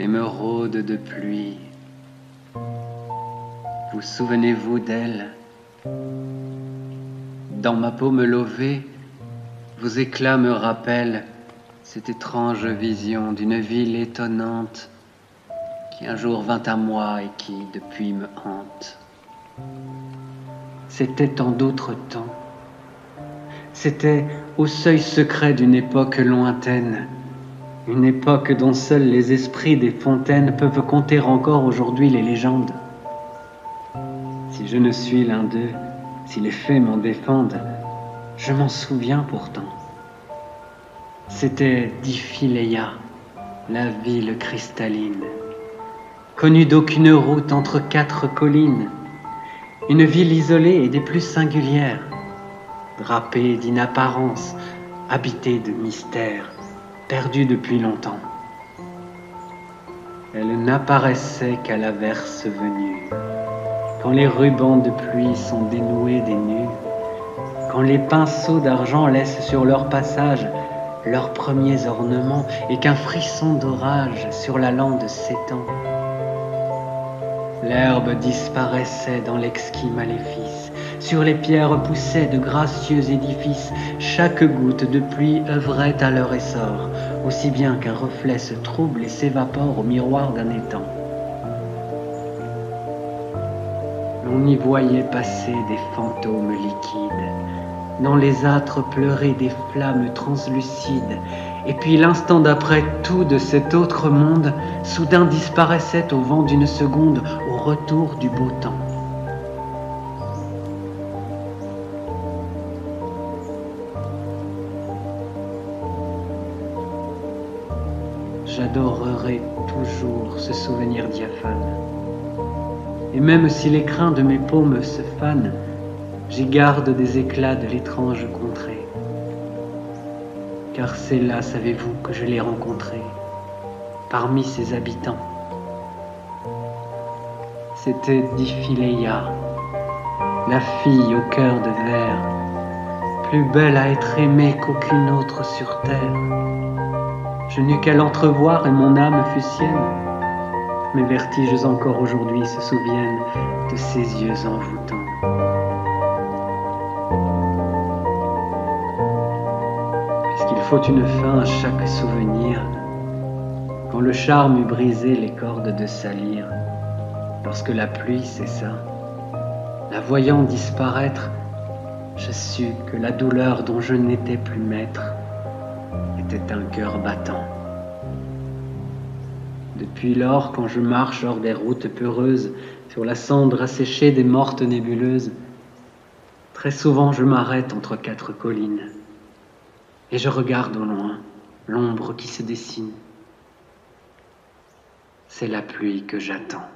l'émeraude de pluie. Vous souvenez-vous d'elle? Dans ma paume lovée, vos éclats me rappellent cette étrange vision d'une ville étonnante qui un jour vint à moi et qui depuis me hante. C'était en d'autres temps. C'était au seuil secret d'une époque lointaine, une époque dont seuls les esprits des fontaines peuvent conter encore aujourd'hui les légendes. Si je ne suis l'un d'eux, si les faits m'en défendent, je m'en souviens pourtant. C'était Diphileia, la ville cristalline, connue d'aucune route entre 4 collines, une ville isolée et des plus singulières, drapée d'inapparence, habitée de mystères, perdue depuis longtemps. Elle n'apparaissait qu'à l'averse venue, quand les rubans de pluie sont dénoués des nus, quand les pinceaux d'argent laissent sur leur passage leurs premiers ornements et qu'un frisson d'orage sur la lande s'étend. L'herbe disparaissait dans l'exquis maléfice, sur les pierres poussaient de gracieux édifices, chaque goutte de pluie œuvrait à leur essor, aussi bien qu'un reflet se trouble et s'évapore au miroir d'un étang. On y voyait passer des fantômes liquides, dans les âtres pleurer des flammes translucides, et puis l'instant d'après, tout de cet autre monde soudain disparaissait au vent d'une seconde, au retour du beau temps. J'adorerai toujours ce souvenir diaphane. Et même si les crins de mes paumes se fanent, j'y garde des éclats de l'étrange contrée. Car c'est là, savez-vous, que je l'ai rencontré, parmi ses habitants. C'était Diphileia, la fille au cœur de verre, plus belle à être aimée qu'aucune autre sur terre. Je n'eus qu'à l'entrevoir et mon âme fut sienne. Mes vertiges encore aujourd'hui se souviennent de ses yeux envoûtants. Puisqu'il faut une fin à chaque souvenir, quand le charme eut brisé les cordes de sa lyre, lorsque la pluie cessa, la voyant disparaître, je sus que la douleur dont je n'étais plus maître était un cœur battant. Depuis lors, quand je marche hors des routes peureuses, sur la cendre asséchée des mortes nébuleuses, très souvent je m'arrête entre 4 collines, et je regarde au loin l'ombre qui se dessine. C'est la pluie que j'attends.